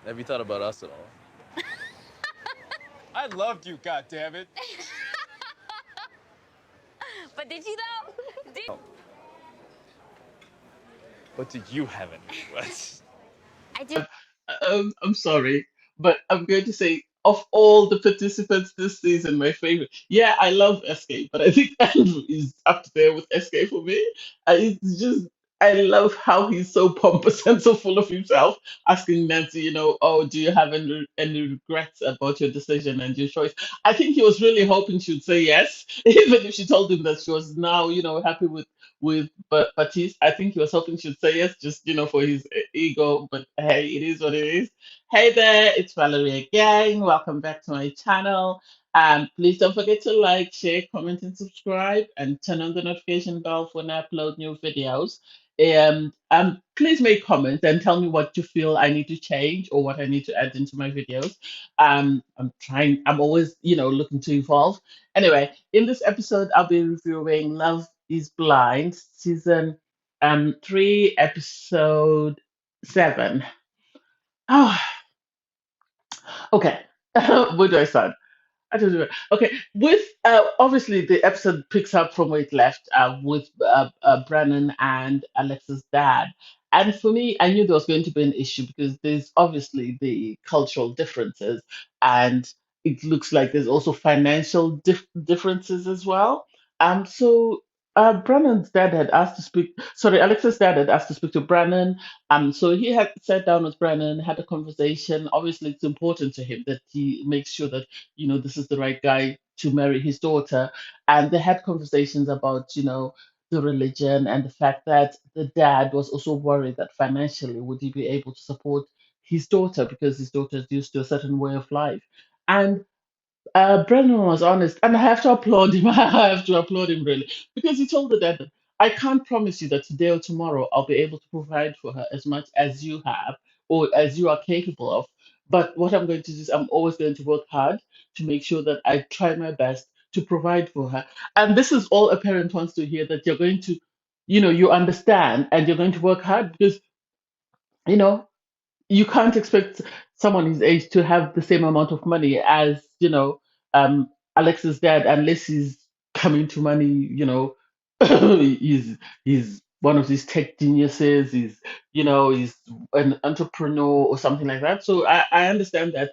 Have you thought about us at all? I loved you, goddammit. But did you though? Did Oh, what do you have in me? What? I did? I'm sorry, but I'm going to say of all the participants this season, my favorite. Yeah, I love SK, but I think Andrew is up there with SK for me. It's just I love how he's so pompous and so full of himself, asking Nancy, oh, do you have any regrets about your decision and your choice? I think he was really hoping she'd say yes, even if she told him that she was now, happy with Bartise. I think he was hoping she'd say yes, just for his ego. But hey, it is what it is. Hey there, it's Valerie again. Welcome back to my channel. Please don't forget to like, share, comment, and subscribe, and turn on the notification bell when I upload new videos. And please make comments and tell me what you feel I need to change or what I need to add into my videos. I'm trying. I'm always, looking to evolve. Anyway, in this episode, I'll be reviewing Love is Blind, season 3, episode 7. Oh, okay. Where do I start? I don't know. Okay, with obviously the episode picks up from where it left with Brennan and Alexa's dad. And for me, I knew there was going to be an issue because there's obviously the cultural differences, and it looks like there's also financial differences as well. So Brennan's dad had asked to speak. Sorry, Alexa's dad had asked to speak to Brennan. So he had sat down with Brennan, had a conversation. Obviously, it's important to him that he makes sure that this is the right guy to marry his daughter. And they had conversations about, the religion and the fact that the dad was also worried that financially would he be able to support his daughter because his daughter is used to a certain way of life. And Brendan was honest, and I have to applaud him. I have to applaud him really because he told the dad that I can't promise you that today or tomorrow I'll be able to provide for her as much as you have or as you are capable of. But what I'm going to do is I'm always going to work hard to make sure that I try my best to provide for her. And this is all a parent wants to hear that you're going to, you understand and you're going to work hard because, you know, you can't expect someone his age to have the same amount of money as Alex's dad unless he's coming to money. He's one of these tech geniuses. He's an entrepreneur or something like that. So I understand that.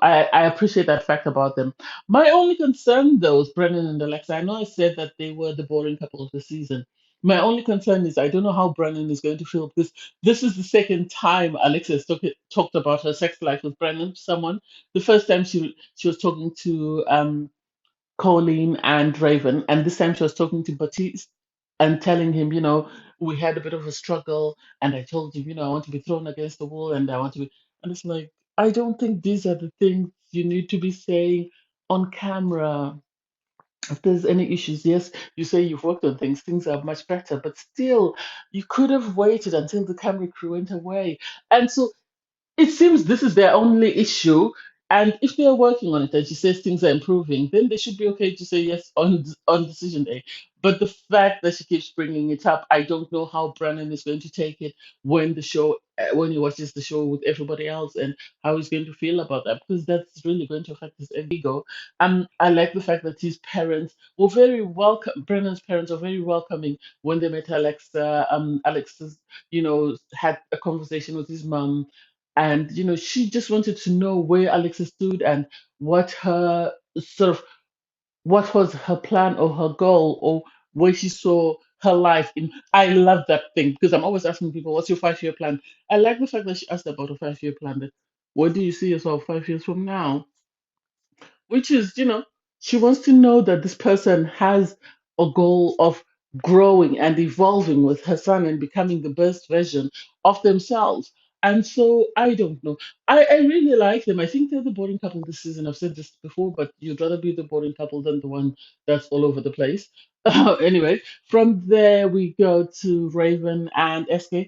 I appreciate that fact about them. My only concern, though, is Brennan and Alexa. I know I said that they were the boring couple of the season. My only concern is I don't know how Brennan is going to feel because this is the second time Alexa has talked about her sex life with Brennan to someone. The first time she was talking to Colleen and Raven, and this time she was talking to Batiste and telling him, we had a bit of a struggle, and I told him, I want to be thrown against the wall, and I want to be, and it's like I don't think these are the things you need to be saying on camera. If there's any issues, yes, you say you've worked on things are much better, but still, you could have waited until the camera crew went away. And so it seems this is their only issue. And if they're working on it and she says things are improving, then they should be okay to say yes on decision day. But the fact that she keeps bringing it up, I don't know how Brandon is going to take it when he watches the show with everybody else, and how he's going to feel about that because that's really going to affect his ego. I like the fact that his parents were very welcome. Brandon's parents are very welcoming when they met Alexa. Alexa's, had a conversation with his mom, and she just wanted to know where Alexa stood and what her sort of what was her plan or her goal or where she saw her life in. I love that thing because I'm always asking people, what's your 5-year plan? I like the fact that she asked about a 5-year plan, that where do you see yourself 5 years from now, which is, she wants to know that this person has a goal of growing and evolving with her son and becoming the best version of themselves. And so I don't know. I really like them. I think they're the boring couple this season. I've said this before, but you'd rather be the boring couple than the one that's all over the place. Anyway, from there we go to Raven and SK.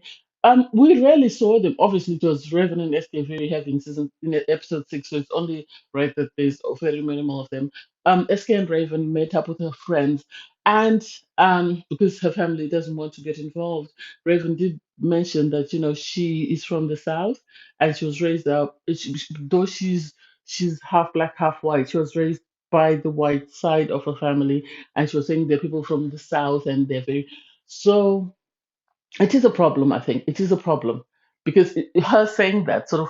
We rarely saw them. Obviously, it was Raven and SK very heavy in episode 6, so it's only right that there's very minimal of them. SK and Raven met up with her friends, And because her family doesn't want to get involved, Raven did mention that she is from the south and she was raised up. Though she's half black, half white, she was raised by the white side of her family, and she was saying they're people from the south and they're very so. It is a problem. I think it is a problem because her saying that sort of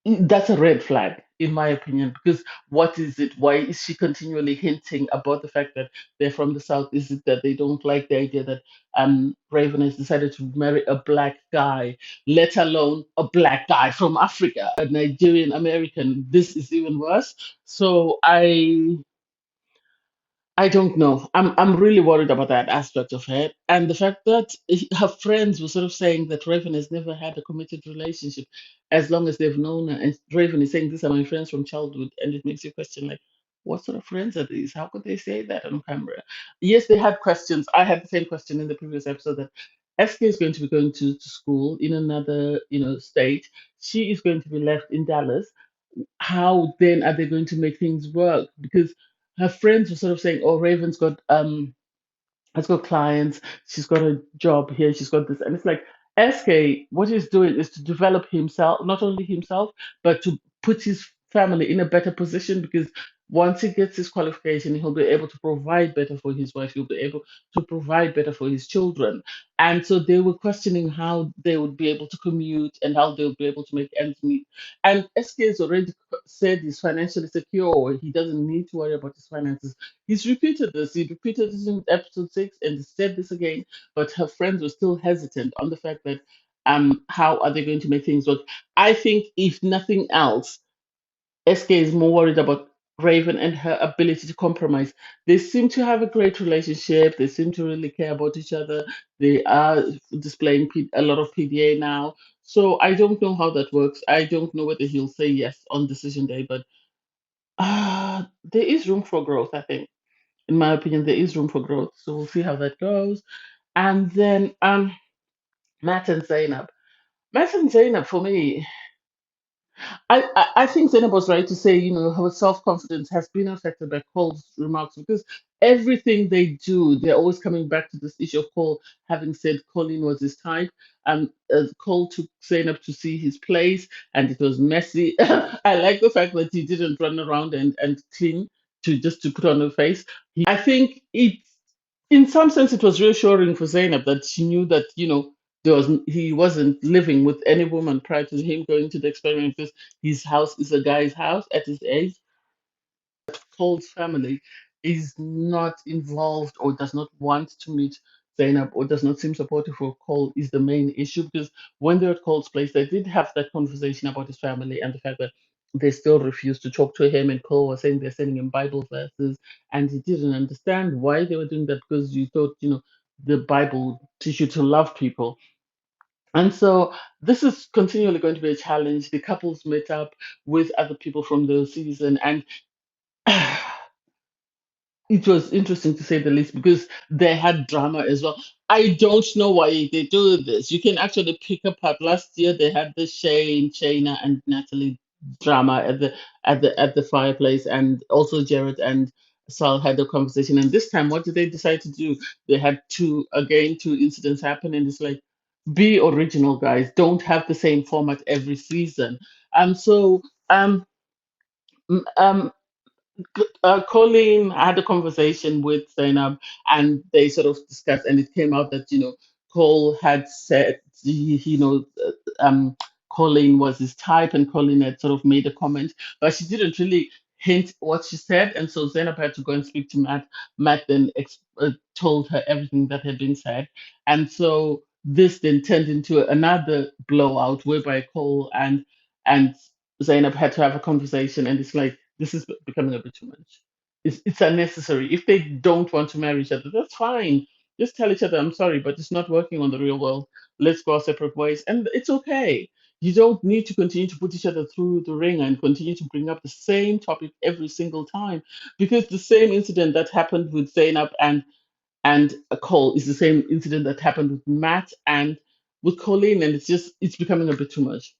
that's a red flag, in my opinion, because what is it? Why is she continually hinting about the fact that they're from the South? Is it that they don't like the idea that Raven has decided to marry a black guy, let alone a black guy from Africa, a Nigerian American? This is even worse. So I don't know. I'm really worried about that aspect of it, and the fact that her friends were sort of saying that Raven has never had a committed relationship as long as they've known her, and Raven is saying these are my friends from childhood, and it makes you question like, what sort of friends are these? How could they say that on camera? Yes, they had questions. I had the same question in the previous episode that SK is going to be going to school in another state. She is going to be left in Dallas. How then are they going to make things work? Because her friends were sort of saying, "Oh, Raven's got has got clients, she's got a job here, she's got this," and it's like SK. What he's doing is to develop himself, not only himself, but to put his family in a better position because once he gets his qualification, he'll be able to provide better for his wife. He'll be able to provide better for his children. And so they were questioning how they would be able to commute and how they would be able to make ends meet. And SK has already said he's financially secure. He doesn't need to worry about his finances. He's repeated this. He repeated this in episode 6 and he said this again. But her friends were still hesitant on the fact that how are they going to make things work? I think if nothing else, SK is more worried about Raven and her ability to compromise. They seem to have a great relationship. They seem to really care about each other. They are displaying a lot of PDA now. So I don't know how that works. I don't know whether he'll say yes on decision day, but there is room for growth, I think. In my opinion, there is room for growth. So we'll see how that goes. And then Matt and Zainab. Matt and Zainab, for me, I think Zainab was right to say, her self confidence has been affected by Cole's remarks because everything they do, they're always coming back to this issue of Cole having said Colin was his type. And Cole took Zainab to see his place and it was messy. I like the fact that he didn't run around and clean to put on her face. I think in some sense, it was reassuring for Zainab that she knew that, he wasn't living with any woman prior to him going to the experiment because his house is a guy's house at his age. Cole's family is not involved or does not want to meet Zainab or does not seem supportive of Cole is the main issue because when they're at Cole's place, they did have that conversation about his family and the fact that they still refused to talk to him. And Cole was saying they're sending him Bible verses, and he didn't understand why they were doing that because you thought, the Bible teach you to love people. And so this is continually going to be a challenge. The couples met up with other people from the season, and it was interesting to say the least because they had drama as well. I don't know why they do this. You can actually pick apart. Last year they had the Shane, Shayna, and Natalie drama at the fireplace, and also Jared and Sal had a conversation. And this time, what did they decide to do? They had two incidents happen, and it's like, be original, guys. Don't have the same format every season. So um. Um, Colleen had a conversation with Zainab, and they sort of discussed, and it came out that Cole had said Colleen was his type, and Colleen had sort of made a comment, but she didn't really hint what she said, and so Zainab had to go and speak to Matt. Matt then told her everything that had been said, and so this then turned into another blowout whereby Cole and Zainab had to have a conversation, and it's like this is becoming a bit too much. It's unnecessary. If they don't want to marry each other, that's fine. Just tell each other, I'm sorry, but it's not working on the real world. Let's go our separate ways. And it's okay. You don't need to continue to put each other through the ring and continue to bring up the same topic every single time. Because the same incident that happened with Zainab and Cole is the same incident that happened with Matt and with Colleen, and it's becoming a bit too much.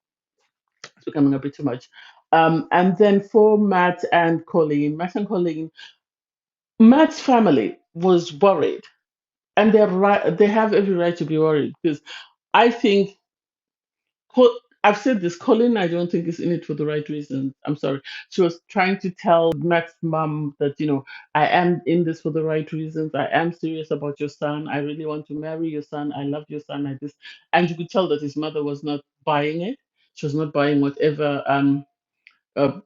It's becoming a bit too much. And then for Matt and Colleen, Matt's family. was worried, and they're right. They have every right to be worried because I think I've said this. Colin, I don't think is in it for the right reasons. I'm sorry. She was trying to tell Matt's mom that, I am in this for the right reasons. I am serious about your son. I really want to marry your son. I love your son. I this, and you could tell that his mother was not buying it. She was not buying whatever uh, uh,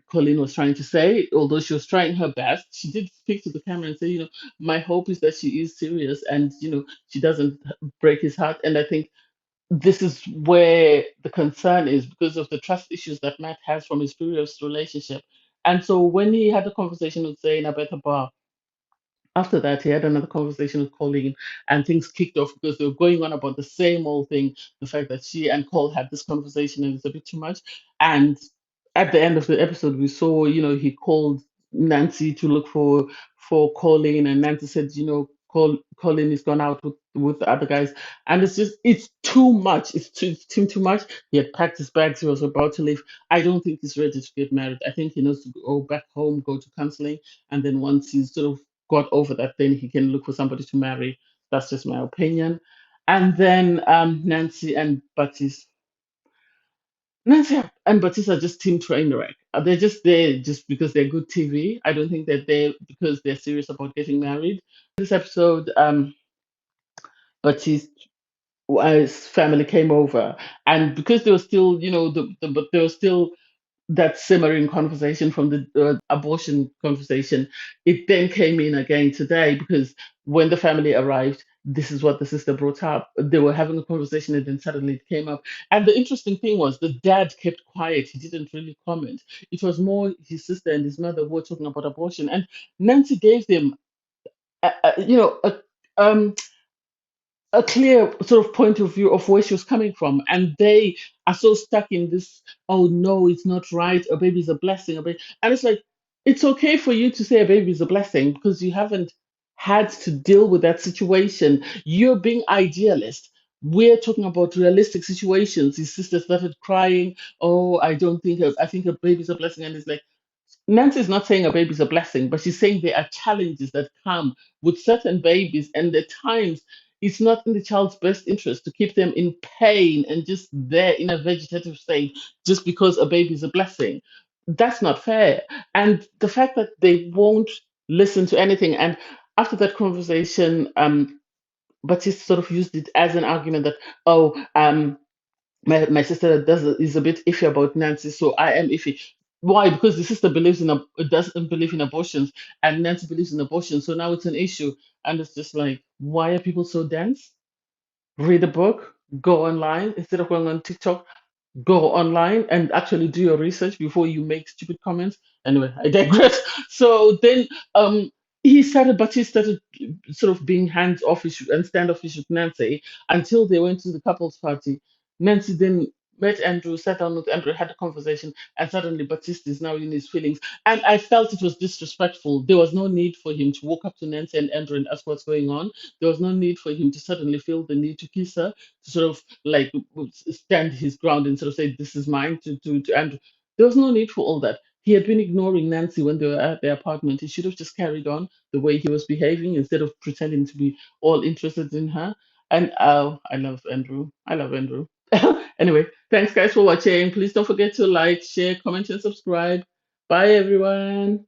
Colleen was trying to say. Although she was trying her best, she did speak to the camera and say, my hope is that she is serious and she doesn't break his heart. And I think this is where the concern is because of the trust issues that Matt has from his previous relationship. And so when he had a conversation with Zayn about the bar, after that, he had another conversation with Colleen, and things kicked off because they were going on about the same old thing. The fact that she and Cole had this conversation and it's a bit too much. And at the end of the episode, we saw, he called Nancy to look for Colleen, and Nancy said, Colleen is gone out with the other guys, and it's too much. It's too much. He had packed his bags. He was about to leave. I don't think he's ready to get married. I think he needs to go back home, go to counseling, and then once he's sort of got over that, then he can look for somebody to marry. That's just my opinion. And then Nancy and Batiste are just team train wreck. They're just there just because they're good TV. I don't think they're there because they're serious about getting married. This episode, Batiste, his family came over, and because there was still, but there was still that simmering conversation from the abortion conversation, it then came in again today because when the family arrived, this is what the sister brought up. They were having a conversation and then suddenly it came up. And the interesting thing was the dad kept quiet. He didn't really comment. It was more his sister and his mother who were talking about abortion. And Nancy gave them, a, a, you know, a, um, a clear sort of point of view of where she was coming from, and they are so stuck in this. Oh no, it's not right. A baby is a blessing. A baby, and it's like it's okay for you to say a baby is a blessing because you haven't had to deal with that situation. You're being idealist. We're talking about realistic situations. His sister started crying. Oh, I think a baby is a blessing, and it's like Nancy is not saying a baby is a blessing, but she's saying there are challenges that come with certain babies, and at times it's not in the child's best interest to keep them in pain and just there in a vegetative state just because a baby is a blessing. That's not fair. And the fact that they won't listen to anything, and after that conversation, Baptiste sort of used it as an argument that, oh, my sister is a bit iffy about Nancy, so I am iffy. Why? Because the sister doesn't believe in abortions, and Nancy believes in abortion. So now it's an issue, and it's just like, why are people so dense? Read a book, go online instead of going on TikTok. Go online and actually do your research before you make stupid comments. Anyway, I digress. So then, Batiste started sort of being hands offish and standoffish with Nancy until they went to the couple's party. Nancy then met Andrew, sat down with Andrew, had a conversation, and suddenly Batiste is now in his feelings. And I felt it was disrespectful. There was no need for him to walk up to Nancy and Andrew and ask what's going on. There was no need for him to suddenly feel the need to kiss her, to sort of like stand his ground and sort of say, this is mine to Andrew. There was no need for all that. He had been ignoring Nancy when they were at their apartment. He should have just carried on the way he was behaving instead of pretending to be all interested in her. And I love Andrew. I love Andrew. Anyway, thanks guys for watching. Please don't forget to like, share, comment, and subscribe. Bye everyone.